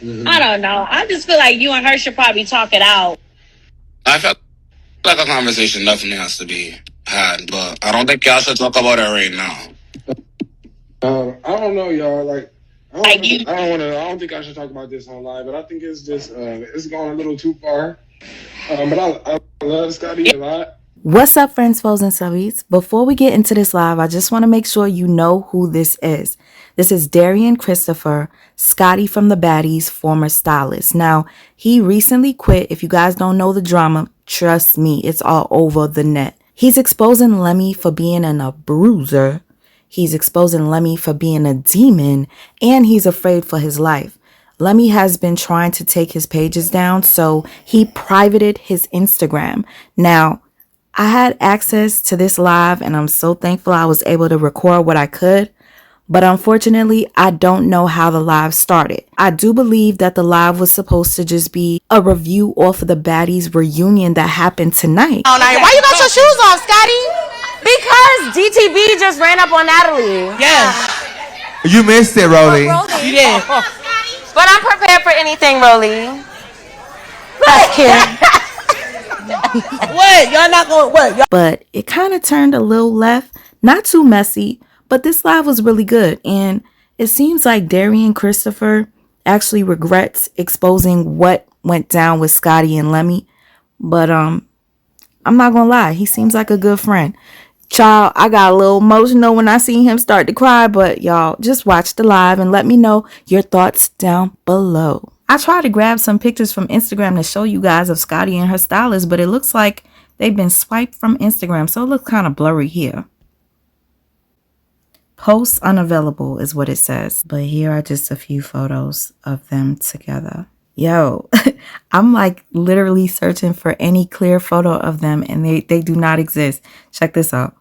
I don't know. I just feel like you and her should probably talk it out. I feel like a conversation definitely has to be had, but I don't think y'all should talk about it right now. I don't know, y'all. Like, Like you. I don't think I should talk about this on live, but I think it's just, it's gone a little too far. But I love Scotty a lot. What's up, friends, foes, and subbies? Before we get into this live, I just want to make sure you know who this is. This is Darrien Christopher, Scotty from the Baddies, former Stylist. Now, he recently quit. If you guys don't know the drama, trust me, it's all over the net. He's exposing Lemmy for being an abuser. He's exposing Lemmy for being a demon, and he's afraid for his life. Lemmy has been trying to take his pages down, so he privated his Instagram. Now, I had access to this live, and I'm so thankful I was able to record what I could. But unfortunately, I don't know how the live started. I do believe that the live was supposed to just be a review off of the Baddies reunion that happened tonight. Oh, now, why you got your shoes off, Scotty? Because DTB just ran up on Natalie. Yes. You missed it, Rolly. You did. But I'm prepared for anything, Rolly. That's cute. What? Y'all not going what? But it kind of turned a little left. Not too messy, but this live was really good. And it seems like Darrien Christopher actually regrets exposing what went down with Scotty and Lemmy. But I'm not gonna lie, he seems like a good friend. Child, I got a little emotional when I seen him start to cry, but y'all just watch the live and let me know your thoughts down below. I tried to grab some pictures from Instagram to show you guys of Scotty and her stylist, but it looks like they've been swiped from Instagram, so it looks kind of blurry here. Posts unavailable is what it says, but here are just a few photos of them together. Yo, I'm like literally searching for any clear photo of them, and they do not exist. Check this out.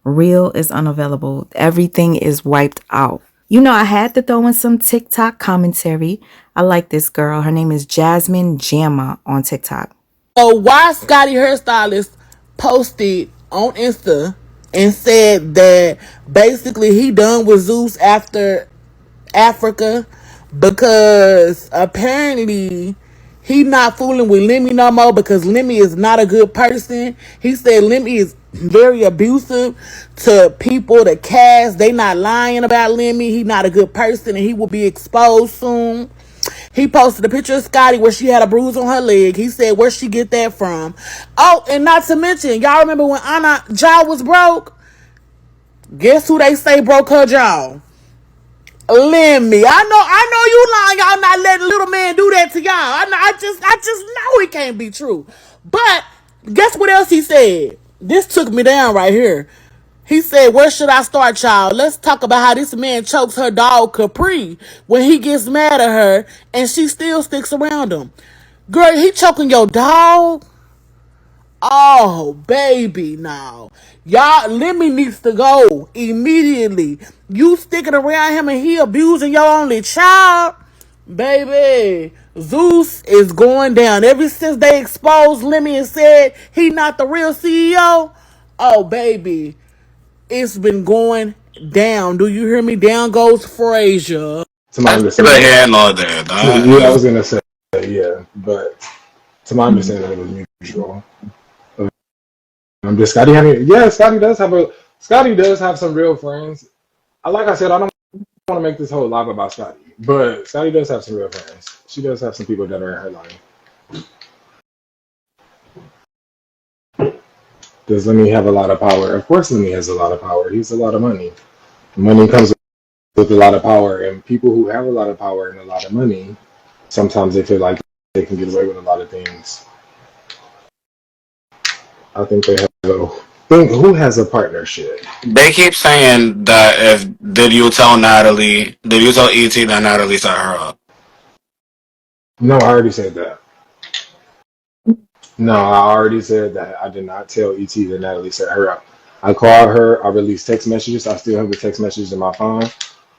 Real is unavailable. Everything is wiped out. You know, I had to throw in some TikTok commentary. I like this girl. Her name is Jasmine Jamma on TikTok. So why Scotty hairstylist posted on Insta and said that basically he done with Zeus after Africa because apparently he not fooling with Lemmy no more because Lemmy is not a good person. He said Lemmy is very abusive to people, the cast. They not lying about Lemmy. He not a good person and he will be exposed soon. He posted a picture of Scotty where she had a bruise on her leg. He said, where'd she get that from? Oh, and not to mention, y'all remember when Anna jaw was broke? Guess who they say broke her jaw? Lemmy. I know you lying. Y'all not letting little man do that to y'all. I just know it can't be true. But guess what else he said? This took me down right here. He said, where should I start, y'all? Let's talk about how this man chokes her dog Capri when he gets mad at her and she still sticks around him. Girl, he choking your dog? Oh, baby, now. Y'all, Lemmy needs to go immediately. You sticking around him and he abusing your only child? Baby, Zeus is going down. Ever since they exposed Lemmy and said he not the real CEO, oh, baby, it's been going down. Do you hear me? Down goes Frazier. To my understanding, I was gonna say, yeah, but to my understanding, it was mutual. Does Scotty have yeah, Scotty does have some real friends. Like I said, I don't want to make this whole live about Scotty, but Scotty does have some real friends. She does have some people that are in her life. Does Lemmy have a lot of power? Of course Lemmy has a lot of power. He has a lot of money. Money comes with a lot of power, and people who have a lot of power and a lot of money, sometimes they feel like they can get away with a lot of things. I think they have who has a partnership? They keep saying that did you tell ET that Natalie set her up? No, I already said that. No, I already said that. I did not tell ET that Natalie set her up. I called her. I released text messages. I still have the text messages in my phone.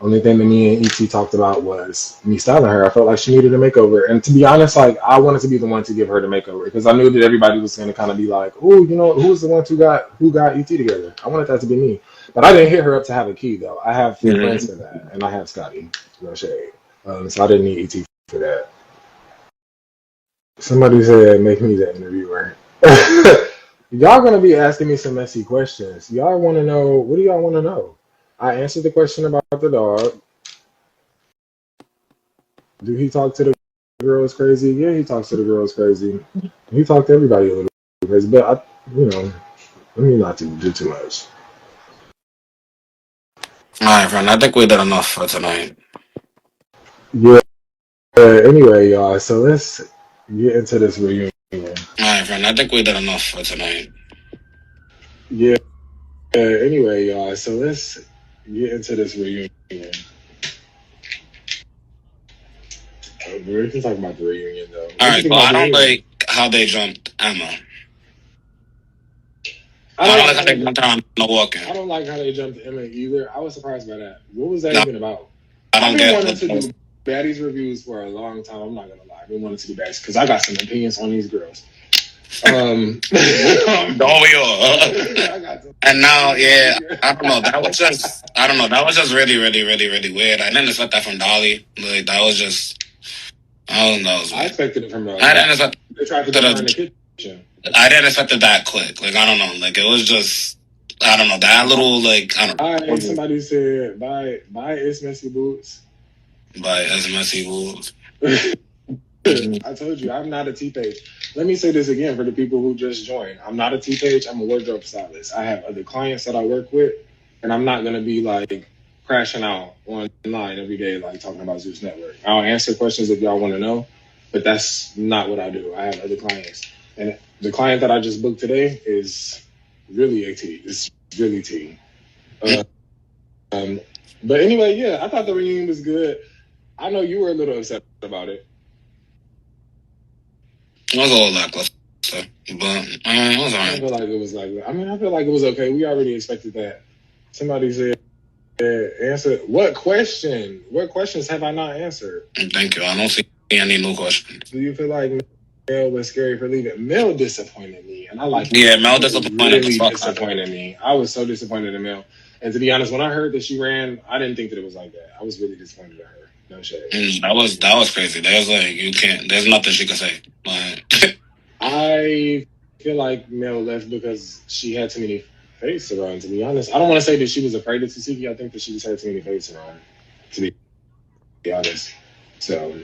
Only thing that me and ET talked about was me styling her. I felt like she needed a makeover. And to be honest, like I wanted to be the one to give her the makeover because I knew that everybody was going to kind of be like, oh, you know, who's the one who got ET together? I wanted that to be me. But I didn't hit her up to have a key, though. I have few friends for that. And I have Scotty. No shade. So I didn't need ET for that. Somebody said, make me the interviewer. Y'all gonna be asking me some messy questions. Y'all want to know, what do y'all want to know? I answered the question about the dog. Do he talk to the girls crazy? Yeah, he talks to the girls crazy. He talked to everybody a little crazy, but let me not to do too much. All right, friend. I think we did enough for tonight. Yeah. Anyway, y'all. So let's get into this reunion. All right, friend. I think we did enough for tonight. Yeah. Anyway, y'all. So let's get into this reunion. We can talk about the reunion though. All right, so I don't like how they jumped Emma. I don't like how they jumped her on Milwaukee. I don't like how they jumped Emma either. I was surprised by that. What was that No, even about? I don't I've been get wanting to do Baddies reviews for a long time. I'm not gonna lie. I've been wanting to do Baddies because I got some opinions on these girls. Don't we all? And now, yeah, I don't know. That was just, I don't know. That was just really, really, really, really weird. I didn't expect that from Dolly. Like that was just, I don't know. I expected it from Dolly. I didn't expect. They tried to put her in the kitchen. I didn't expect it that quick. Like I don't know. Like it was just, I don't know. That little like I don't know. Somebody said, "Buy It's Messy Boots." By as messy rules. I told you, I'm not a T-page. Let me say this again for the people who just joined. I'm not a T-page. I'm a wardrobe stylist. I have other clients that I work with, and I'm not going to be like crashing out online every day, like talking about Zeus Network. I'll answer questions if y'all want to know, but that's not what I do. I have other clients. And the client that I just booked today is really a T. It's really T. But anyway, yeah, I thought the reunion was good. I know you were a little upset about it. It was a little lackluster, but it was alright. I feel like it was like. I mean, I feel like it was okay. We already expected that. Somebody said, "Answer what question? What questions have I not answered?" Thank you. I don't see any new questions. Do you feel like Mel was scary for leaving? Mel disappointed me, and I like. Yeah, Mel disappointed. Really disappointed me. I was so disappointed in Mel. And to be honest, when I heard that she ran, I didn't think that it was like that. I was really disappointed in her. No shade. That was crazy. There's like you can't. There's nothing she could say. Like, I feel like Mel left because she had too many faces around. To be honest, I don't want to say that she was afraid of Tasiki. I think that she just had too many faces around. To be honest, so.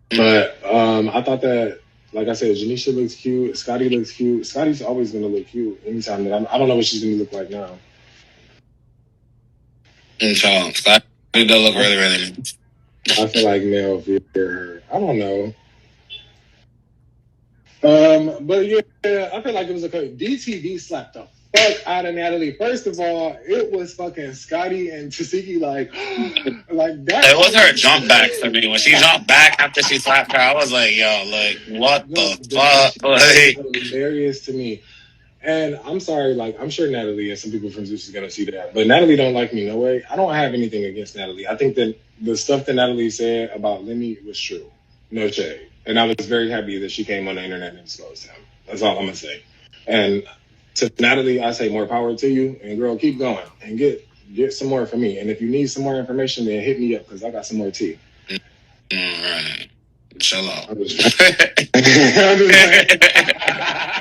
But I thought that, like I said, Janisha looks cute. Scotty looks cute. Scotty's always going to look cute anytime that I don't know what she's going to look like now. Scotty does look really, really nice. I feel like Mel feared her. I don't know. But yeah, I feel like it was okay. DTV slapped the fuck out of Natalie. First of all, it was fucking Scotty and Tasiki like that. It was her jump back for me. When she jumped back after she slapped her, I was like, yo, like, what the fuck? Like, hilarious to me. And I'm sorry, like, I'm sure Natalie and some people from Zeus is going to see that. But Natalie don't like me no way. I don't have anything against Natalie. I think that the stuff that Natalie said about Lemmy was true. No shade. And I was very happy that she came on the internet and exposed him. That's all I'm going to say. And to Natalie, I say more power to you. And girl, keep going. And get some more from me. And if you need some more information, then hit me up because I got some more tea. All right. Chill out. I'm just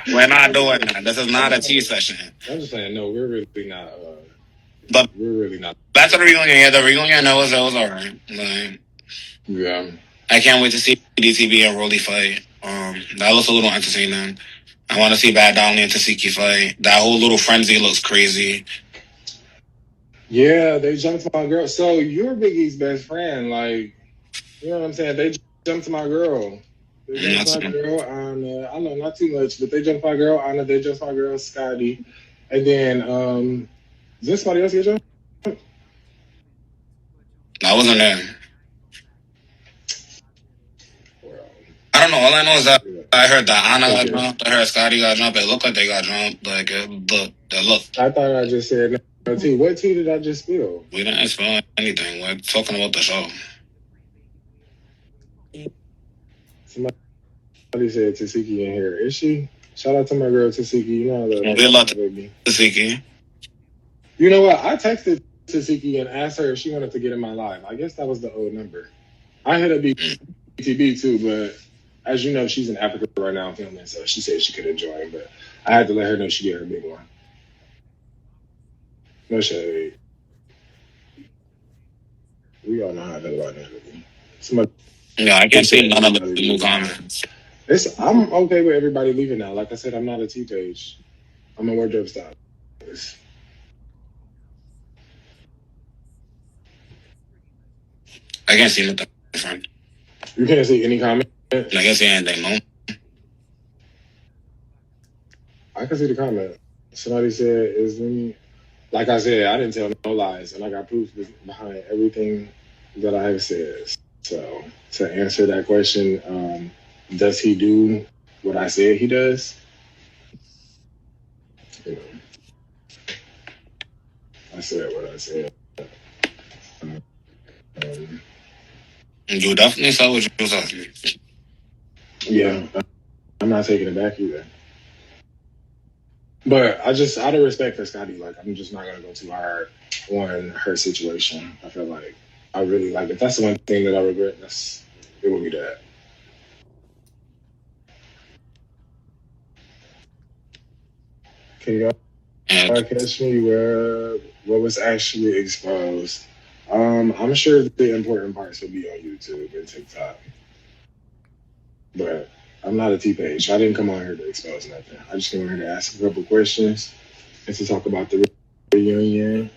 We're not doing that. This is not a tea session. I'm just saying, no, we're really not. But we're really not. Back to the reunion. Yeah, the reunion, that was all right. Like, yeah. I can't wait to see DTV and Rolly fight. That looks a little entertaining. I want to see Bad Dolly and Tasiki fight. That whole little frenzy looks crazy. Yeah, they jumped my girl. So you're Biggie's best friend, like, you know what I'm saying? They jumped my girl. They jumped my girl Anna. I know not too much, but they jumped my girl Anna. They jumped my girl Scotty, and then is there somebody else get jumped? I wasn't there. I don't know. All I know is that I heard that Anna got jumped. I heard Scotty got jumped. It looked like they got jumped. Like it looked. I thought I just said no tea. What tea did I just spill? We didn't spill anything. We're talking about the show. Somebody said Tasiki in here. Is she? Shout out to my girl Tasiki. You know I love we love Tasiki. You know what? I texted Siki and asked her if she wanted to get in my live. I guess that was the old number. I hit up BTB too, but as you know, she's in Africa right now filming, so she said she couldn't join, but I had to let her know she get her big one. No shade. We all know how I feel about Natalie. Somebody, Yeah, I can't see none of the new comments. I'm okay with everybody leaving now. Like I said, I'm not a T-page. I'm a wardrobe stylist. I can't see nothing different. You can't see any comments? I can't see anything, no. I can see the comment. Somebody said, is me. Like I said, I didn't tell no lies, and I got proof behind everything that I have said. So to answer that question, does he do what I said he does? You know, I said what I said. You definitely saw what you saw. Yeah, I'm not taking it back either. But I just, out of respect for Scotty, like, I'm just not going to go too hard on her situation. I feel like I really, like, if that's the one thing that I regret, it would be that. Can you catch me where what was actually exposed? I'm sure the important parts will be on YouTube and TikTok. But I'm not a T-page. I didn't come on here to expose nothing. I just came on here to ask a couple questions and to talk about the reunion.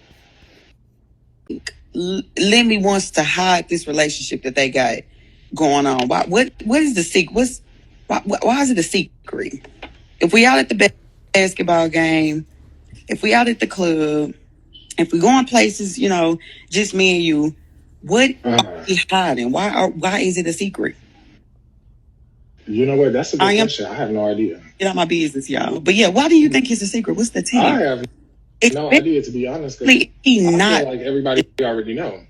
Lemmy wants to hide this relationship that they got going on. What is the secret? Why is it a secret? If we out at the basketball game, if we out at the club, if we going places, you know, just me and you, what are we hiding? Why is it a secret? You know what? That's a good question. I have no idea. Get out my business, y'all. But yeah, why do you think it's a secret? What's the tip? I have no idea, to be honest. I feel like everybody already know.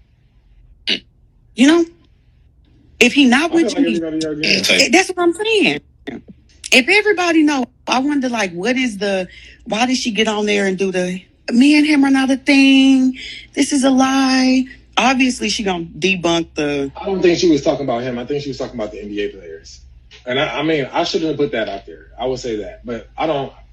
You know, if he not with you, that's what I'm saying. If everybody know, I wonder, like, why did she get on there and do me and him are not a thing? This is a lie. Obviously, she gonna debunk I don't think she was talking about him. I think she was talking about the NBA players. And I mean, I shouldn't have put that out there. I would say that, but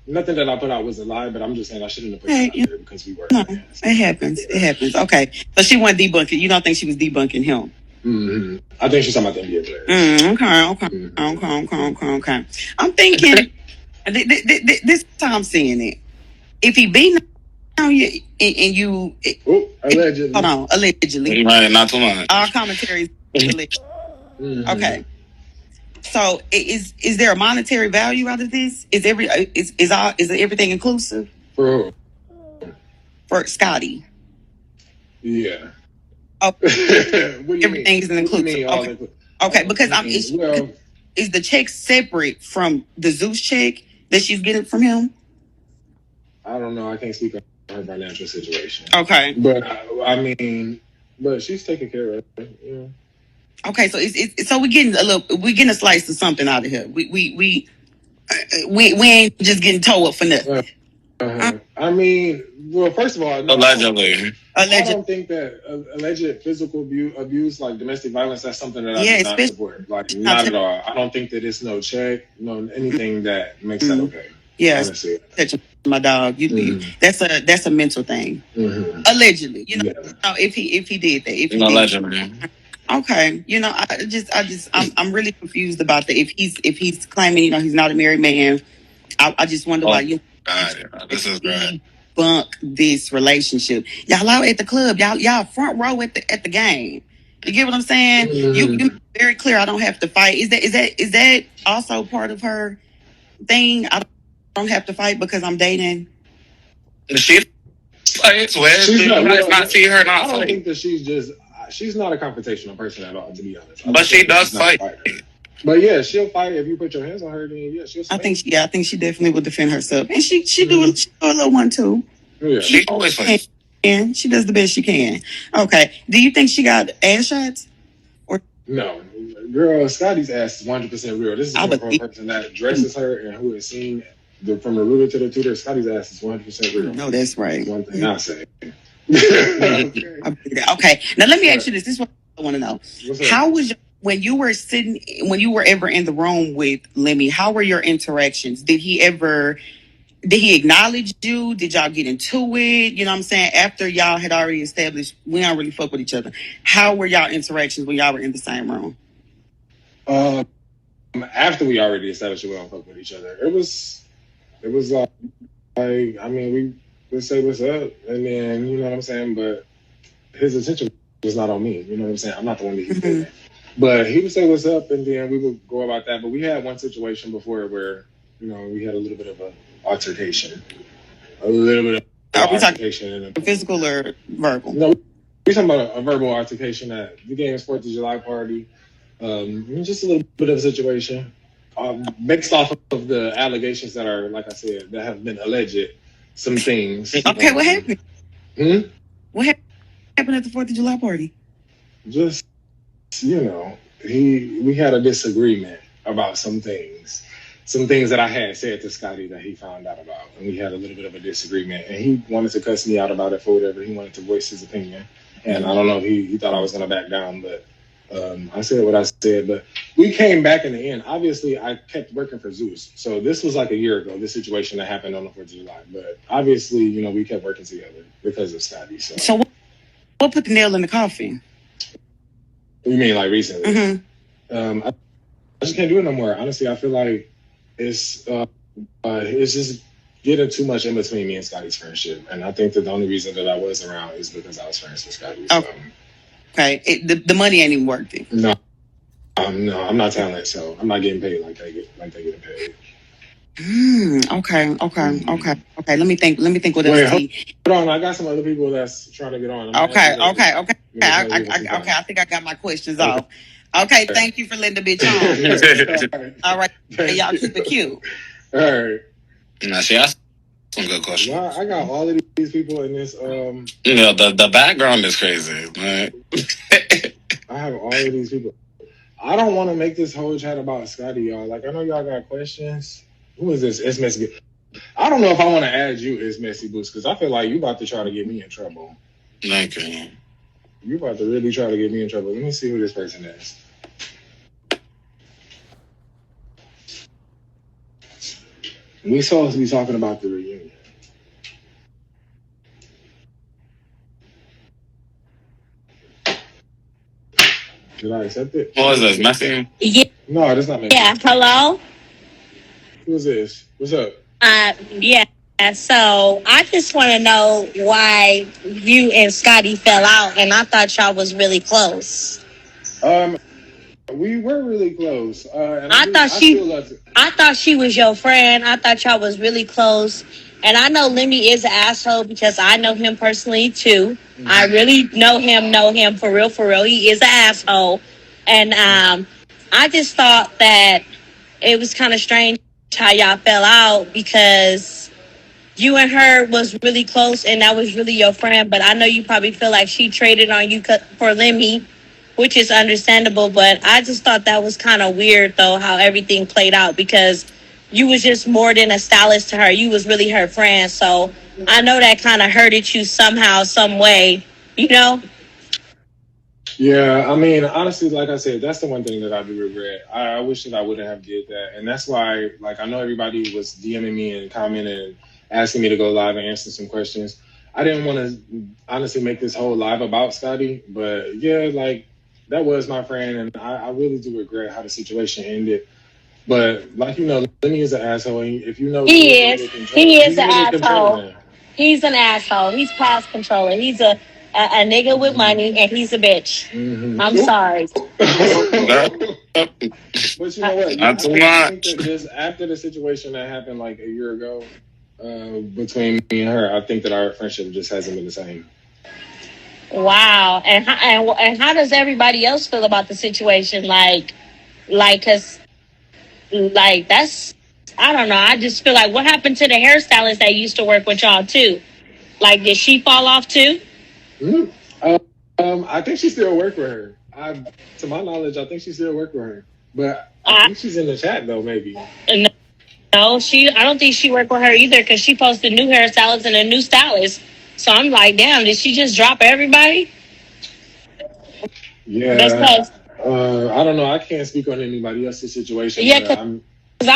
nothing that I put out was a lie, but I'm just saying I shouldn't have put that out there because we were. No, it happens. It happens. Okay. So she wasn't debunking. You don't think she was debunking him? Mm-hmm. I think she's talking about the NBA players. Okay. I'm thinking, this time seeing it. If he beat on you and you... allegedly. Hold on. Allegedly. Right, not too much. Our commentaries. Okay. So is there a monetary value out of this? Is everything inclusive? For Scotty. Yeah. Oh, everything is inclusive. Okay, because is the check separate from the Zeus check that she's getting from him? I don't know. I can't speak on her financial situation. Okay. But I mean, she's taking care of it. Yeah. Okay, so so we're getting a slice of something out of here. We ain't just getting towed up for nothing. I mean, well, first of all, allegedly. I don't think that alleged physical abuse, like domestic violence, that's something that I do not support. Like, not at all. I don't think that it's no check, no anything that makes that okay. Yeah, my dog. That's a mental thing. Mm-hmm. Allegedly, you know, if he did that, allegedly. Okay, you know, I'm really confused about that. If he's claiming, you know, he's not a married man, I just wonder why you. This is right. Bunk this relationship. Y'all out at the club. Y'all front row at the game. You get what I'm saying? Mm-hmm. You very clear. I don't have to fight. Is that also part of her thing? I don't have to fight because I'm dating. She fights. Not see her not. I don't think that she's not a confrontational person at all, to be honest. But she does fight. But yeah, she'll fight if you put your hands on her. Then yeah, she'll fight. I think she definitely will defend herself, and she do a little one too. Yeah, she always fights. And she does the best she can. Okay, do you think she got ass shots? Or no, girl, Scotty's ass is 100% real. This is from a person that dresses her and who has seen from the rooter to the tutor. Scotty's ass is 100% real. No, that's right. One thing I say. Okay. Now let me ask you this. This is what I want to know. How was when you were ever in the room with Lemmy? How were your interactions? Did he acknowledge you? Did y'all get into it? You know what I'm saying? After y'all had already established we don't really fuck with each other. How were y'all interactions when y'all were in the same room? After we already established we don't fuck with each other, it was like I mean we would say what's up, and then you know what I'm saying. But his attention was not on me. You know what I'm saying? I'm not the one that he's doing. But he would say what's up, and then we would go about that. But we had one situation before where we had a little bit of an altercation. Are we talking physical or verbal? No, we're talking about a verbal altercation at the game's 4th of July party. Just a little bit of a situation based off of the allegations that are, like I said, that have been alleged. Some things. Okay, what happened? What happened at the 4th of July party? Just, we had a disagreement about some things. Some things that I had said to Scotty that he found out about. And we had a little bit of a disagreement. And he wanted to cuss me out about it for whatever. He wanted to voice his opinion. And I don't know if he thought I was going to back down, but I said what I said. But we came back in the end. Obviously, I kept working for Zeus. So this was like a year ago, this situation that happened on the 4th of July. But obviously, we kept working together because of Scotty. So what put the nail in the coffin? You mean like recently? I just can't do it no more. Honestly, I feel like it's just getting too much in between me and Scotty's friendship. And I think that the only reason that I was around is because I was friends with Scotty. So. Okay. The money ain't even worth it. No, I'm not talented, so I'm not getting paid like they getting paid. Okay. Let me think what else. Hold on, I got some other people that's trying to get on. Okay. I think I got my questions off. Okay, thank you for letting the bitch on. All right, y'all keep it cute. All right. Now, she asked some good questions. Well, I got all of these people in this. The background is crazy. Right? I have all of these people. I don't want to make this whole chat about Scotty, y'all. Like, I know y'all got questions. Who is this? It's Messy. I don't know if I want to add you as Messy Boost because I feel like you about to try to get me in trouble. Thank you. You about to really try to get me in trouble. Let me see who this person is. We supposed to be talking about the reunion. Did I accept it? What is this? Messy? Yeah. No, that's not Messy. Yeah. Hello. Who's this? What's up? Yeah. So I just want to know why you and Scotty fell out, and I thought y'all was really close. We were really close. And I thought she was your friend. I thought y'all was really close. And I know Lemmy is an asshole because I know him personally too. Mm-hmm. I really know him for real. He is an asshole. And I just thought that it was kind of strange how y'all fell out because you and her was really close and that was really your friend. But I know you probably feel like she traded on you for Lemmy, which is understandable. But I just thought that was kind of weird, though, how everything played out because you was just more than a stylist to her. You was really her friend. So I know that kind of hurted you somehow, some way, Yeah, I mean, honestly, like I said, that's the one thing that I do regret. I wish that I wouldn't have did that. And that's why, like, I know everybody was DMing me and commenting and asking me to go live and answer some questions. I didn't want to honestly make this whole live about Scotty. But, yeah, like, that was my friend. And I really do regret how the situation ended. But, like, Lemmy is an asshole. And if you know... He is an asshole. He's an asshole. He's past controller. He's a nigga with money, and he's a bitch. Mm-hmm. I'm sorry. But you know what? Not too much. I think that just after the situation that happened like a year ago between me and her, I think that our friendship just hasn't been the same. Wow. And how does everybody else feel about the situation? Cause that's, I don't know. I just feel like what happened to the hairstylist that used to work with y'all too? Like, did she fall off too? Mm-hmm. I think she still work with her. To my knowledge, I think she still work with her. But I think she's in the chat though, maybe. No, I don't think she worked with her either because she posted new hairstylists and a new stylist. So I'm like, damn, did she just drop everybody? Yeah. Because I don't know. I can't speak on anybody else's situation, yeah, but because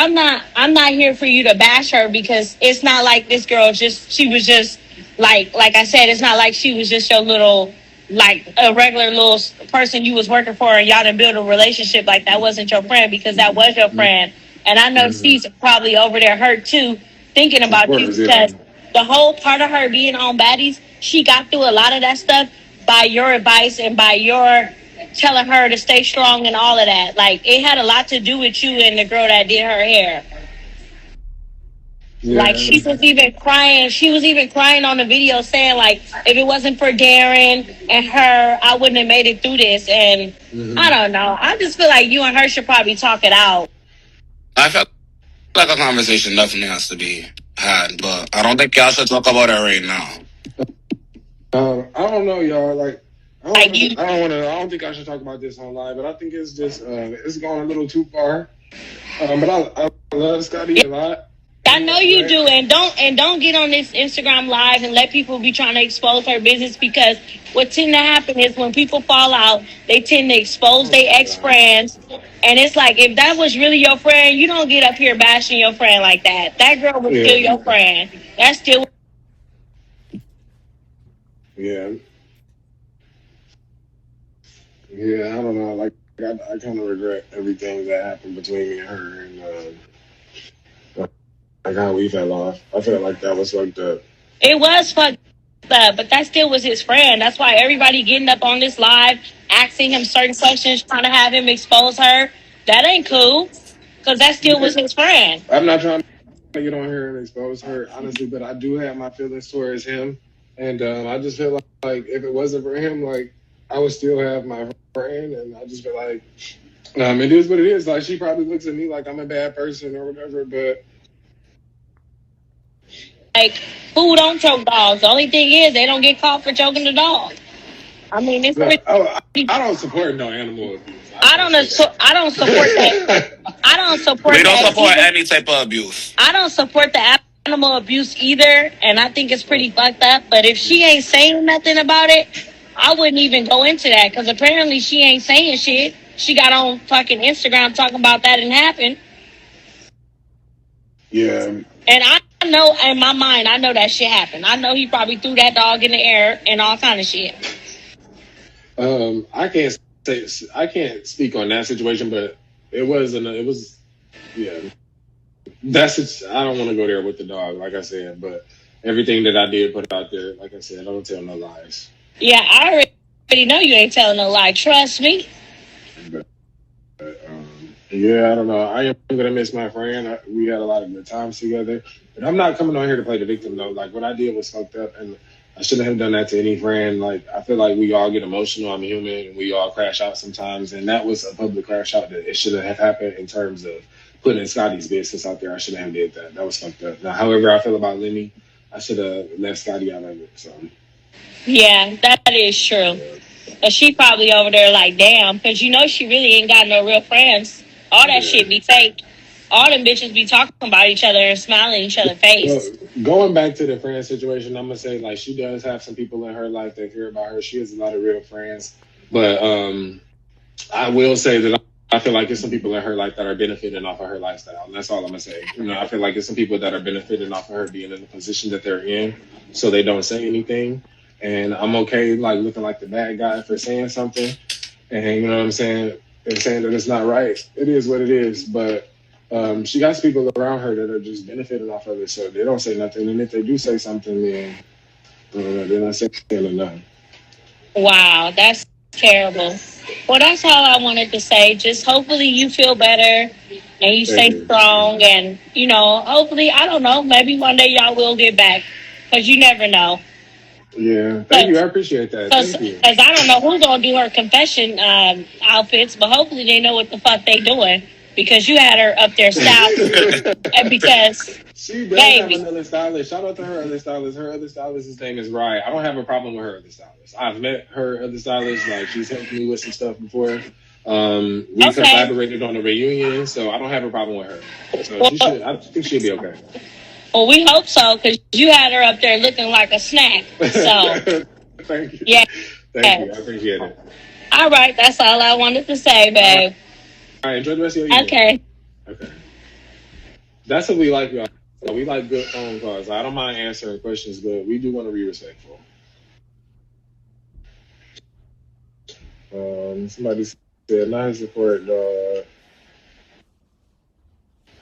I'm not here for you to bash her, because it's not like this girl she was just like I said, it's not like she was just your little, like a regular little person you was working for and y'all didn't build a relationship. Like, that wasn't your friend, because that was your friend. And I know she's probably over there hurt too, thinking of about you, course, yeah. because the whole part of her being on Baddies, she got through a lot of that stuff by your advice and by your telling her to stay strong and all of that. Like, it had a lot to do with you and the girl that did her hair. Yeah. Like, she was even crying. She was even crying on the video, saying, like, if it wasn't for Darren and her, I wouldn't have made it through this. And I don't know. I just feel like you and her should probably talk it out. I felt like a conversation definitely has to be had, but I don't think y'all should talk about it right now. I don't know, y'all. Like, Like, I don't think I should talk about this on live, but I think it's just it's gone a little too far. But I love Scotty a lot. I know you do, and don't get on this Instagram live and let people be trying to expose her business, because what tend to happen is when people fall out, they tend to expose their ex-friends. And it's like, if that was really your friend, you don't get up here bashing your friend like that. That girl was still your friend. That's still. Yeah. Yeah, I don't know. Like, I kind of regret everything that happened between me and her, and like how we fell off. I felt like that was fucked up. It was fucked up, but that still was his friend. That's why everybody getting up on this live, asking him certain questions, trying to have him expose her. That ain't cool, because that still was his friend. I'm not trying to get on here and expose her, honestly, but I do have my feelings towards him, and I just feel like if it wasn't for him, like, I would still have my friend, and I just feel like it is what it is. Like, she probably looks at me like I'm a bad person or whatever, but like, who don't choke dogs? The only thing is they don't get caught for choking the dog. I mean, it's pretty. I don't support no animal abuse. I don't support that. I don't support. We don't support any type of abuse. I don't support the animal abuse either, and I think it's pretty fucked up. But if she ain't saying nothing about it, I wouldn't even go into that, because apparently she ain't saying shit. She got on fucking Instagram talking about that and happened. Yeah. And I know in my mind, I know that shit happened. I know he probably threw that dog in the air and all kind of shit. I can't speak on that situation, but it was, yeah. I don't want to go there with the dog, like I said, but everything that I did put out there, like I said, I don't tell no lies. Yeah, I already know you ain't telling no lie. Trust me. Yeah, I don't know. I am gonna miss my friend. We had a lot of good times together, but I'm not coming on here to play the victim though. Like, what I did was fucked up, and I shouldn't have done that to any friend. Like, I feel like we all get emotional. I'm human, and we all crash out sometimes. And that was a public crash out that it shouldn't have happened in terms of putting Scotty's business out there. I shouldn't have did that. That was fucked up. Now, however I feel about Lemmy, I should have left Scotty out of it. So. Yeah, that is true. But she probably over there like, damn, because you know she really ain't got no real friends. All that shit be fake. All them bitches be talking about each other and smiling in each other's face. Well, going back to the friend situation, I'm gonna say, like, she does have some people in her life that care about her. She has a lot of real friends, but I will say that I feel like there's some people in her life that are benefiting off of her lifestyle. And that's all I'm gonna say. You know, I feel like there's some people that are benefiting off of her being in the position that they're in, so they don't say anything. And I'm okay, like, looking like the bad guy for saying something, and you know what I'm saying, and saying that it's not right. It is what it is, but she got people around her that are just benefiting off of it, so they don't say nothing. And if they do say something, then they're not saying nothing. Wow, that's terrible. Well, that's all I wanted to say. Just hopefully you feel better and you stay strong, and you know, hopefully, I don't know, maybe one day y'all will get back, because you never know. Yeah, thank you. I appreciate that. Thank you. Because I don't know who's gonna do her confession outfits, but hopefully they know what the fuck they doing, because you had her up there styled, and because she does have another stylist. Shout out to her other stylist. Her other stylist's name is Rye. I don't have a problem with her other stylist. I've met her other stylist. Like, she's helped me with some stuff before. We collaborated on a reunion, so I don't have a problem with her. So I think she'll be okay. Well, we hope so, because you had her up there looking like a snack. So, Thank you. yeah. Thank you. I appreciate it. All right, that's all I wanted to say, babe. All right, enjoy the rest of your evening. Okay. Okay. That's what we like, y'all. We like good phone calls. I don't mind answering questions, but we do want to be respectful. Somebody said, nice support, dog.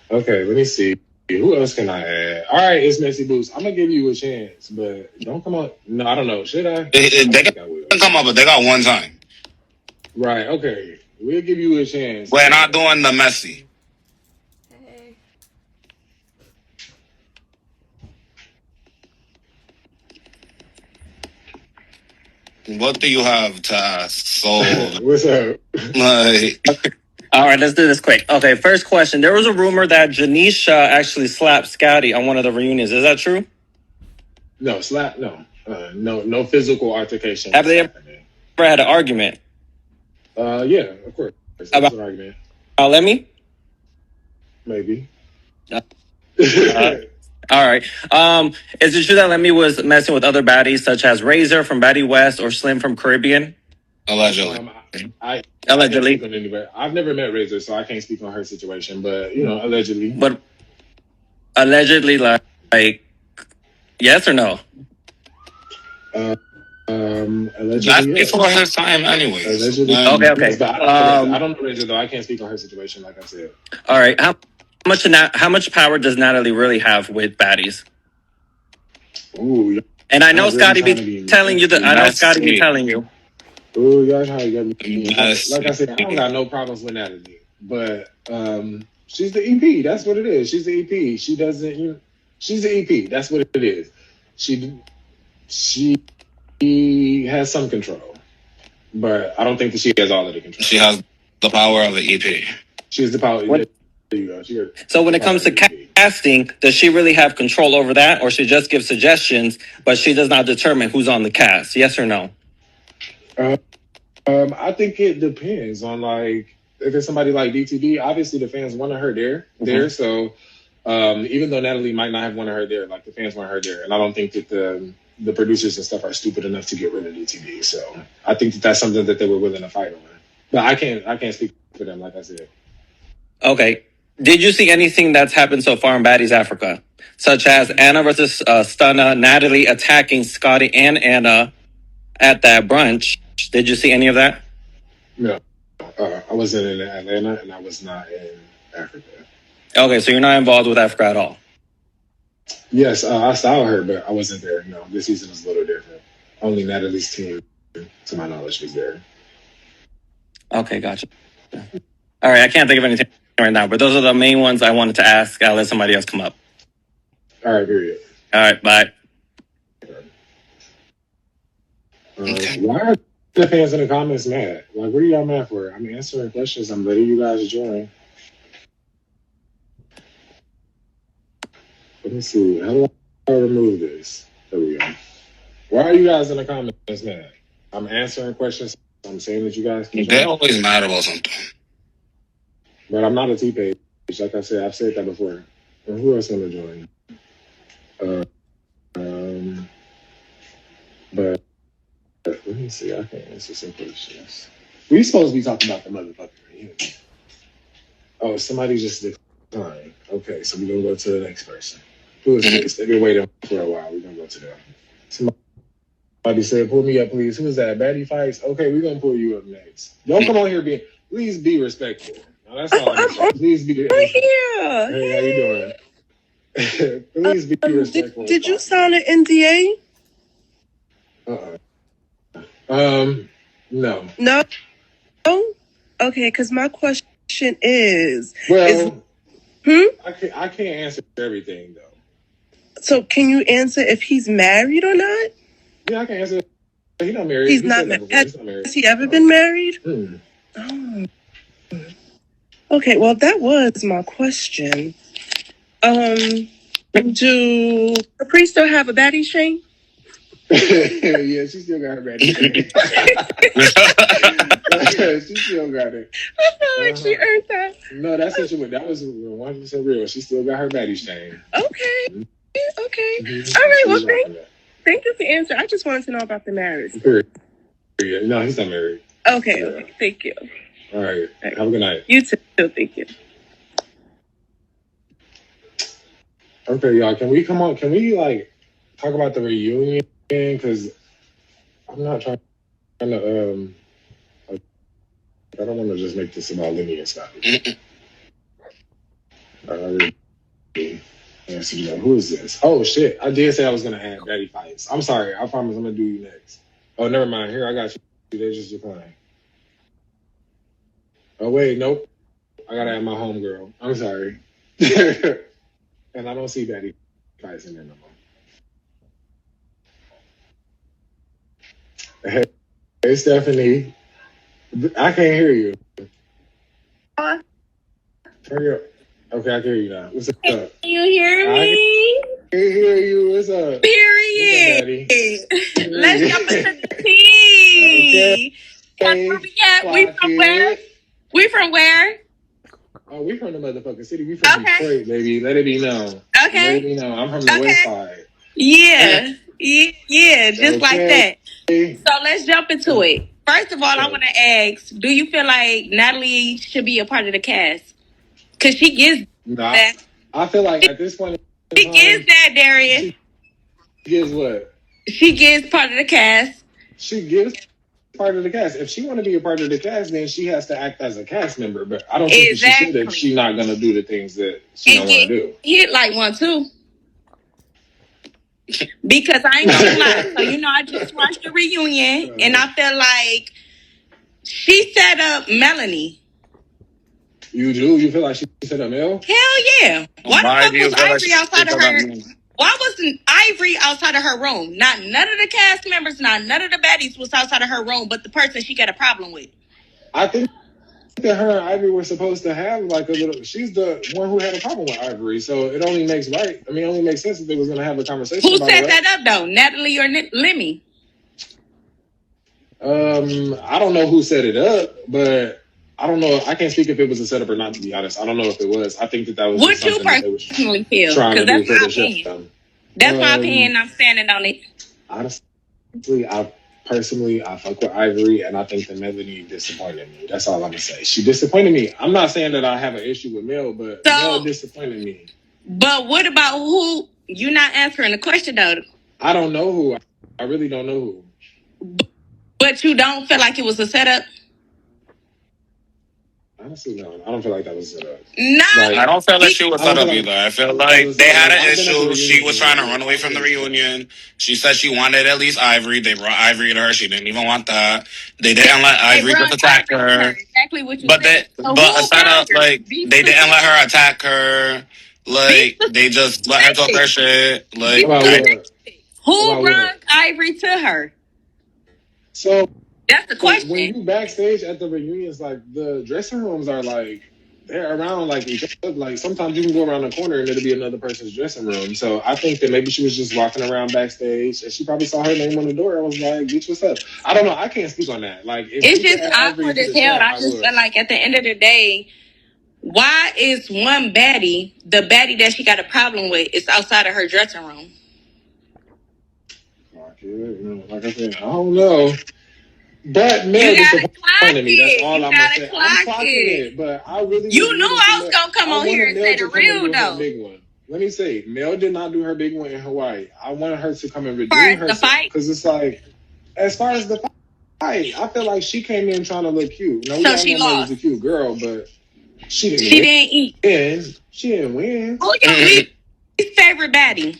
Okay, let me see. Who else can I add? All right, it's Messy Boots. I'm going to give you a chance, but don't come up. No, I don't know. Should I? They can come up, but they got one time. Right, okay. We'll give you a chance. We're not doing the messy. Hey. What do you have to ask? So, what's up? like, all right, let's do this quick. Okay, first question. There was a rumor that Janisha actually slapped Scotty on one of the reunions. Is that true? No, slap, no. No physical altercation. Have they ever had an argument? Yeah, of course. That's an argument. Lemmy? Maybe. All right. Is it true that Lemmy was messing with other baddies such as Razor from Baddie West or Slim from Caribbean? Allegedly. Allegedly. I've never met Razor, so I can't speak on her situation, but, allegedly. But allegedly, like yes or no? Allegedly. That's before his time, anyways. Allegedly. Okay. I don't know Razor, though. I can't speak on her situation, like I said. All right. How much power does Natalie really have with baddies? Ooh. And I know Scotty be telling you that. I know Scotty be telling you. Ooh, y'all trying to get me. Like I said, I don't got no problems with Natalie, but she's the EP. That's what it is. She's the EP. She doesn't. She's the EP. That's what it is. She has some control, but I don't think that she has all of the control. She has the power of the EP. She has the power. There you go. So when it comes to casting, does she really have control over that, or she just gives suggestions, but she does not determine who's on the cast? Yes or no? I think it depends on if it's somebody like DTD. Obviously, the fans wanted her there. So even though Natalie might not have wanted her there, the fans want her there, and I don't think that the producers and stuff are stupid enough to get rid of DTD. So I think that that's something that they were willing to fight on. But I can't speak for them, like I said. Okay. Did you see anything that's happened so far in Baddies Africa, such as Anna versus Stunna, Natalie attacking Scotty and Anna at that brunch? Did you see any of that? No, I wasn't in Atlanta, and I was not in Africa. Okay, so you're not involved with Africa at all. Yes, I saw her, but I wasn't there. No, this season was a little different. Only Natalie's team, to my knowledge, was there. Okay, gotcha. All right, I can't think of anything right now, but those are the main ones I wanted to ask. I'll let somebody else come up. All right, period. All right, bye. Why are the fans in the comments mad? What are y'all mad for? I'm answering questions. I'm letting you guys join. Let me see. How do I remove this? There we go. Why are you guys in the comments mad? I'm answering questions. I'm saying that you guys can join. They're always mad about something. But I'm not a T-page. Like I said, I've said that before. And who else want to join? But let me see. I can answer some questions. We supposed to be talking about the motherfucker. Yeah. Oh, somebody just declined. Okay, so we're going to go to the next person. Who is this? They've been waiting for a while. We're going to go to them. Somebody said, pull me up, please. Who is that? Baddie Fights? Okay, we're going to pull you up next. Don't come on here please be respectful. Now, that's all I'm saying. Please be respectful. Hey, how you doing? Please be respectful. Did you sign an NDA? No. No? Okay, because my question is... I can't answer everything, though. So can you answer if he's married or not? Yeah, I can answer. He's not married. He's not married. Has he ever been married? Oh. Okay, well, that was my question. Do Capri still have a baddie chain? Yeah, she still got her baddie chain. She still got it. I feel like she earned that. No, that was 100% real. She still got her baddie chain. Okay. Okay. All right. Well, thank you for the answer. I just wanted to know about the marriage. No, he's not married. Okay. Yeah. Okay. Thank you. All right. Have a good night. You too. Thank you. Okay, y'all. Can we come on? Can we like talk about the reunion? Because I'm not trying to. I don't want to just make this about Lemmy and Scotty. Who is this? Oh shit! I did say I was gonna add Betty fights. I'm sorry. I promise I'm gonna do you next. Oh, never mind. Here, I got you. They just declined. Oh wait, nope. I gotta add my homegirl. I'm sorry. And I don't see Betty fights in there no more. Hey, Stephanie. I can't hear you. Hurry up. Okay, I can hear you now. What's up? Can you hear me? I can hear you. What's up? Period. Let's jump into the tea. Okay. Where we at? We from where? We from where? Oh, we from the motherfucking city. We from Detroit, baby. Let it be known. Okay. Let it be known. I'm from the west side. Yeah. Yeah, just like that. So let's jump into it. First of all, I want to ask, do you feel like Natalie should be a part of the cast? Because she gives that. I feel like at this point she gives that, Darrien. She gives what? She gives part of the cast. She gives part of the cast. If she want to be a part of the cast, then she has to act as a cast member. But I don't think she should if she's not going to do the things that she don't want to do. Hit like one, too. Because I ain't gonna lie. So, I just watched the reunion and I feel like she set up Melanie. You do? You feel like she set up Mel? Hell yeah. Why the fuck was Ivory outside of her? Why wasn't Ivory outside of her room? None of the cast members, none of the baddies was outside of her room, but the person she got a problem with. I think that her and Ivory were supposed to have like a little. She's the one who had a problem with Ivory, so it only makes right. I mean, it only makes sense if they was going to have a conversation. Who set that up though? Natalie or Lemmy? I don't know who set it up, but I don't know. I can't speak if it was a setup or not. To be honest, I don't know if it was. I think that was. What you personally feel? Because that's my opinion. That's my opinion. I'm standing on it. Honestly, I fuck with Ivory, and I think that Melanie disappointed me. That's all I'm gonna say. She disappointed me. I'm not saying that I have an issue with Mel, but Mel disappointed me. But what about who? You're not answering the question though. I don't know who. I really don't know who. But you don't feel like it was a setup? Honestly, no. I don't feel like that was set up. No. Like, I don't feel like she was set up either. I feel like they had an issue. She was trying to run away from the reunion. She said she wanted at least Ivory. They brought Ivory to her. She didn't even want that. They didn't let Ivory just attack her. Exactly what you said. But instead of, like, they didn't let her attack her. Like, they just let her talk her shit. Like, who brought Ivory to her? So that's the question. When you backstage at the reunions, like the dressing rooms are like they're around like each other. Like sometimes you can go around the corner and it'll be another person's dressing room. So I think that maybe she was just walking around backstage and she probably saw her name on the door and was like, "Bitch, what's up?" I don't know. I can't speak on that. Like it's just awkward as hell. I just feel like at the end of the day, why is one baddie, the baddie that she got a problem with, is outside of her dressing room? Like I said, I don't know. That Mel disappointed me. That's all I'm gonna say. I'm clocking it, but I really knew I was gonna come on here and say the real though. Big one. Let me say, Mel did not do her big one in Hawaii. I wanted her to come and redeem herself because it's like, as far as the fight, I feel like she came in trying to look cute. No, so she lost. Was a cute girl, but she didn't. She didn't eat. She didn't win. Who your least favorite baddie?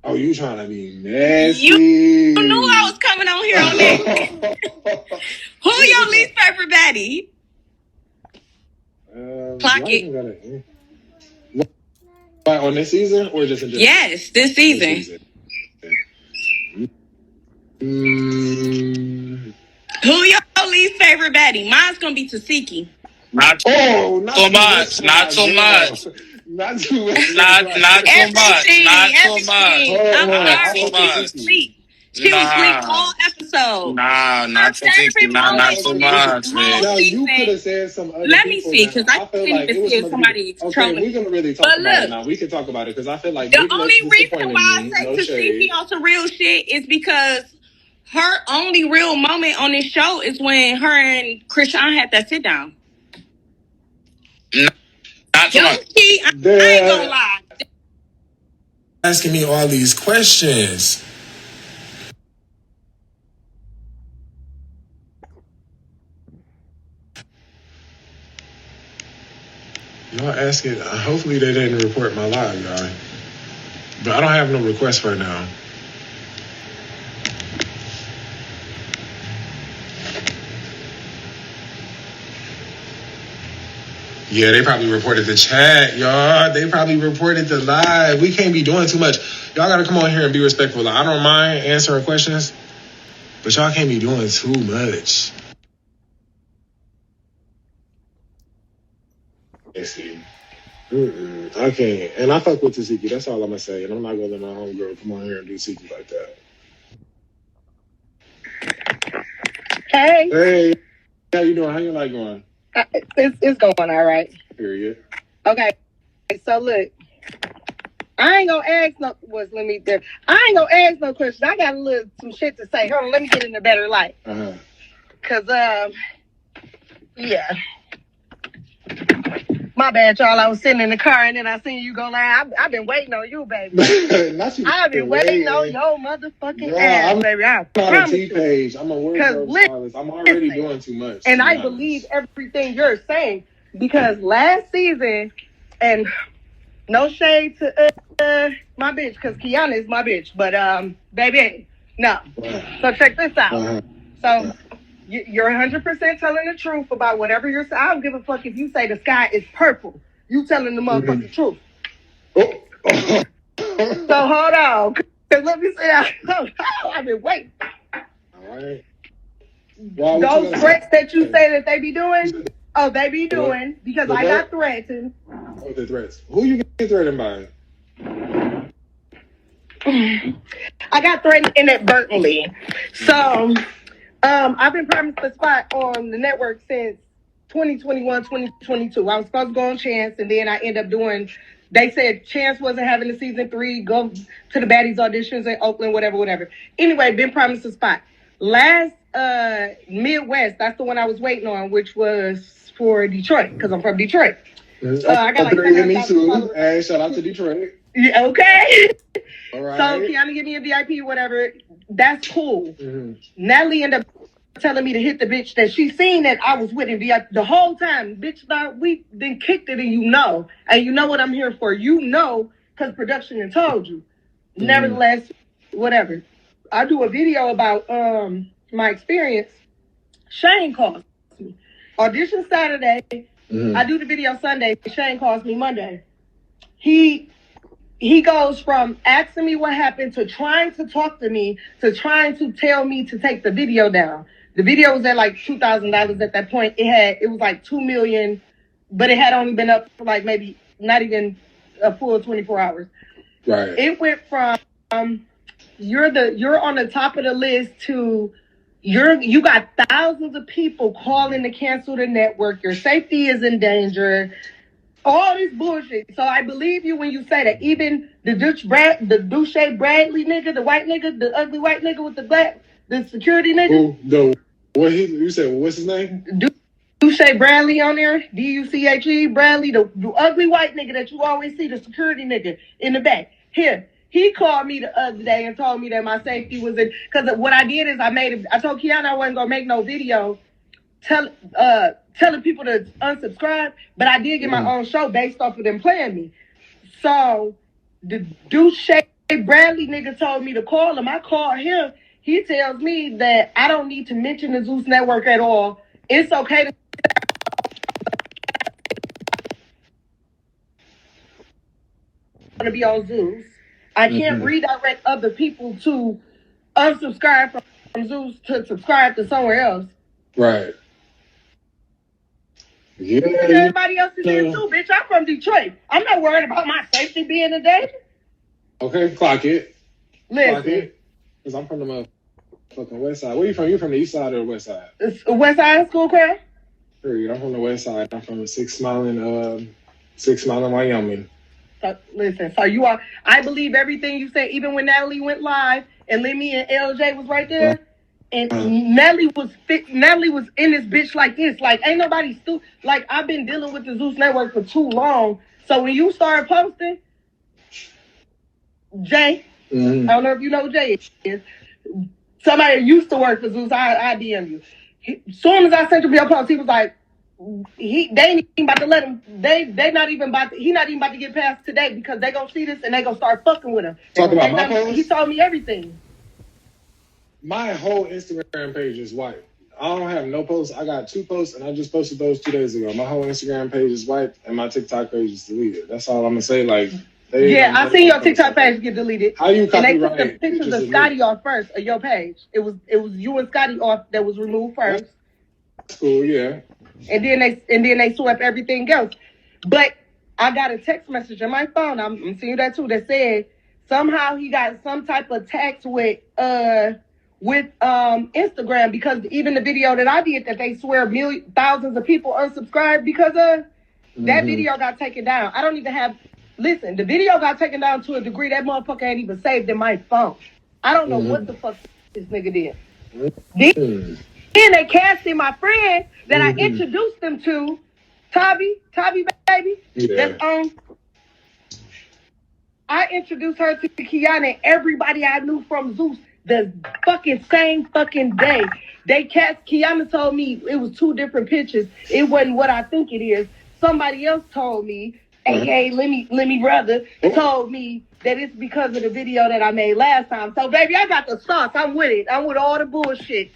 Oh, you trying to be nasty? You knew I was coming on here on that. Who your least favorite baddie? Clock it. On this season or just in general? Yes, this season. Who your least favorite baddie? Mine's gonna be Tasiki. Not too much. Not too much. Not too much. Not too much. Not too much. I'm sorry. She was asleep all episode. Not Tiki. Not too much, Whole Now you could season. have said some other Let me people. see, Now because I I feel can't like even it was see some if other people. somebody's Okay, trolling. we're gonna really talk But about it look, now. We can talk about it because I feel like the Big only Lex reason disappointed why I me. say No Tashiki shade. on some real shit is because her only real moment on this show is when her and Krishan had that sit down. Not too much. I ain't gonna lie. Asking me all these questions. Y'all asking. Hopefully they didn't report my live, y'all. But I don't have no requests right now. Yeah, they probably reported the chat, y'all. They probably reported the live. We can't be doing too much. Y'all gotta come on here and be respectful. I don't mind answering questions, but y'all can't be doing too much. Let's see. I can't. And I fuck with Taziki. That's all I'm gonna say. And I'm not gonna let my homegirl come on here and do Tiki like that. Hey. Hey, how you doing? How your night going? It's going all right. Period. Okay, so look, I ain't gonna ask no. Let me there. I ain't gonna ask no questions. I got some shit to say. Hold on, let me get in a better light. Cause yeah. My bad, y'all. I was sitting in the car and then I seen you go live. I've been waiting on you, baby. I've been waiting on your motherfucking ass, baby. I promise you. T-page. I'm a wardrobe stylist. I'm already doing too much. And I believe everything you're saying because last season, and no shade to my bitch, because Kiana is my bitch, but baby, no. So check this out. So you're 100% telling the truth about whatever you're saying. I don't give a fuck if you say the sky is purple. You telling the motherfucking truth. So hold on. Cause let me say that. I've been waiting. All right. Those threats that you say that they be doing, they be doing because I got threatened. Oh, the threats. Who you get threatened by? I got threatened inadvertently. So I've been promised a spot on the network since 2021, 2022. I was supposed to go on Chance, and then I end up doing. They said Chance wasn't having the season 3. Go to the Baddies auditions in Oakland, whatever. Anyway, been promised a spot. Last Midwest, that's the one I was waiting on, which was for Detroit, because I'm from Detroit. I got like me too. Hey, shout out to Detroit. Yeah, okay. All right. So Kiana give me a VIP, whatever. That's cool. Natalie ended up telling me to hit the bitch that she seen that I was with him the whole time. Bitch, we then kicked it, and you know what I'm here for. You know, because production had told you. Nevertheless, whatever. I do a video about my experience. Shane calls me. Audition Saturday. I do the video Sunday. Shane calls me Monday. He goes from asking me what happened to trying to talk to me to trying to tell me to take the video down. The video was at like $2,000 at that point. It was like $2 million, but it had only been up for like maybe not even a full 24 hours. Right. It went from you're on the top of the list to you got thousands of people calling to cancel the network. Your safety is in danger. All this bullshit. So I believe you when you say that. Even the Douche Bradley nigga, the white nigga, the ugly white nigga with the security nigga. You said what's his name? Douche Bradley on there. Duche Bradley, the ugly white nigga that you always see, the security nigga in the back. Here. He called me the other day and told me that my safety was in. Because what I did is I told Kiana I wasn't gonna make no video telling people to unsubscribe, but I did get my own show based off of them playing me. So the Douche Bradley nigga told me to call him. I called him. He tells me that I don't need to mention the Zeus network at all. It's okay to be on Zeus. I can't redirect other people to unsubscribe from Zeus to subscribe to somewhere else. Right. Yeah. Everybody else is there too, bitch. I'm from Detroit. I'm not worried about my safety being in danger. Okay, clock it. Listen. Clock it. Because I'm from the motherfucking west side. Where you from? You from the east side or the west side? It's West Side School Crab? Period. I'm from the west side. I'm from 6 Mile in Wyoming. So, listen, so you are. I believe everything you say. Even when Natalie went live and Lemmy and LJ was right there, and Natalie was in this bitch like this. Like ain't nobody like I've been dealing with the Zeus Network for too long. So when you start posting, Jay, I don't know if you know who Jay is. Somebody that used to work for Zeus. I DM you. As soon as I sent him your post, he was like, they ain't even about to let him. They not even about to. He not even about to get past today because they gonna see this and they gonna start fucking with him. Talk about my post? He told me everything. My whole Instagram page is white. I don't have no posts. I got 2 posts, and I just posted those 2 days ago. My whole Instagram page is white, and my TikTok page is deleted. That's all I'm gonna say. Like, I seen your TikTok page get deleted. How you copyright? And they took the pictures of Scotty off first of your page. It was you and Scotty off that was removed first. That's cool, yeah. And then they swept everything else. But I got a text message on my phone. I'm seeing that too. That said somehow he got some type of text with Instagram because even the video that I did that they swear thousands of people unsubscribed because of that video got taken down. I don't even have. Listen, the video got taken down to a degree that motherfucker ain't even saved in my phone. I don't know what the fuck this nigga did. Then they casted my friend that I introduced them to, Tabby baby. Yeah. That's I introduced her to Kiana and everybody I knew from Zeus the fucking same fucking day. Kiana told me it was 2 different pictures. It wasn't what I think it is. Somebody else told me, aka Lemmy brother, told me that it's because of the video that I made last time. So baby, I got the sauce. I'm with it. I'm with all the bullshit.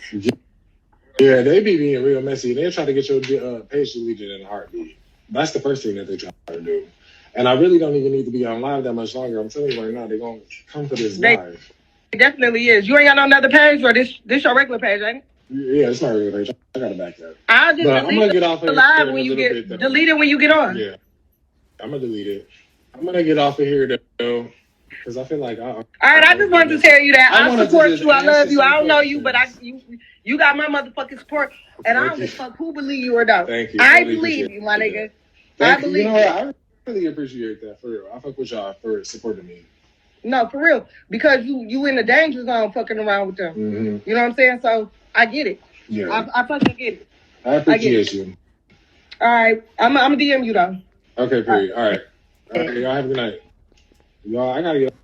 Yeah, they be being real messy. They'll try to get your page deleted in a heartbeat. That's the first thing that they try to do. And I really don't even need to be on live that much longer. I'm telling you right now, they're going to come for this live. It definitely is. You ain't got no other page or this your regular page, ain't it? Yeah, it's my regular page. I got to back that. I'll just delete I'm gonna get off the live when you get delete it when you get on. Yeah, I'm going to delete it. I'm going to get off of here though. Because I feel like all right, I just wanted to tell you that I support you. I love you. I don't know you, but you got my motherfucking support, and I don't give a fuck who believe you or don't. Thank you. I believe you, my nigga. I believe you. I really appreciate that for real. I fuck with y'all for supporting me. No, for real, because you in the danger zone fucking around with them. You know what I'm saying? So I get it. Yeah, I fucking get it. I appreciate you. All right, I'm gonna DM you though. Okay, period. All right, y'all have a good night. Y'all, I gotta get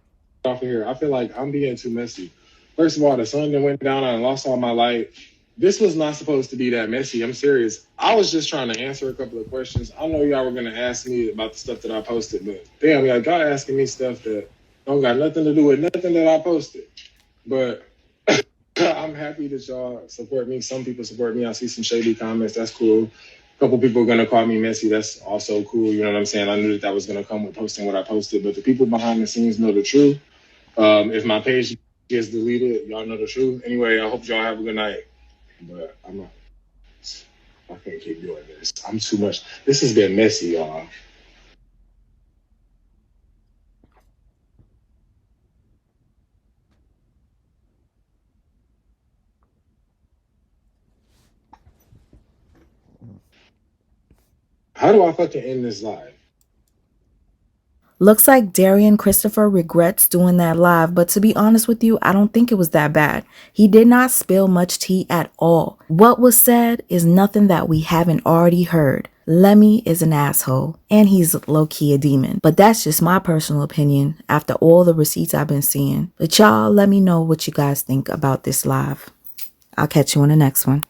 off of here. I feel like I'm being too messy. First of all, the sun that went down, I lost all my light. This was not supposed to be that messy. I'm serious. I was just trying to answer a couple of questions. I know y'all were gonna ask me about the stuff that I posted, but damn, y'all asking me stuff that don't got nothing to do with nothing that I posted. But I'm happy that y'all support me. Some people support me. I see some shady comments. That's cool. A couple people are going to call me messy. That's also cool. You know what I'm saying? I knew that was going to come with posting what I posted. But the people behind the scenes know the truth. If my page gets deleted, y'all know the truth. Anyway, I hope y'all have a good night. But I can't keep doing this. I'm too much. This has been messy, y'all. How do I fucking end this live? Looks like Darrien Christopher regrets doing that live, but to be honest with you, I don't think it was that bad. He did not spill much tea at all. What was said is nothing that we haven't already heard. Lemmy is an asshole, and he's low-key a demon. But that's just my personal opinion after all the receipts I've been seeing. But y'all, let me know what you guys think about this live. I'll catch you on the next one.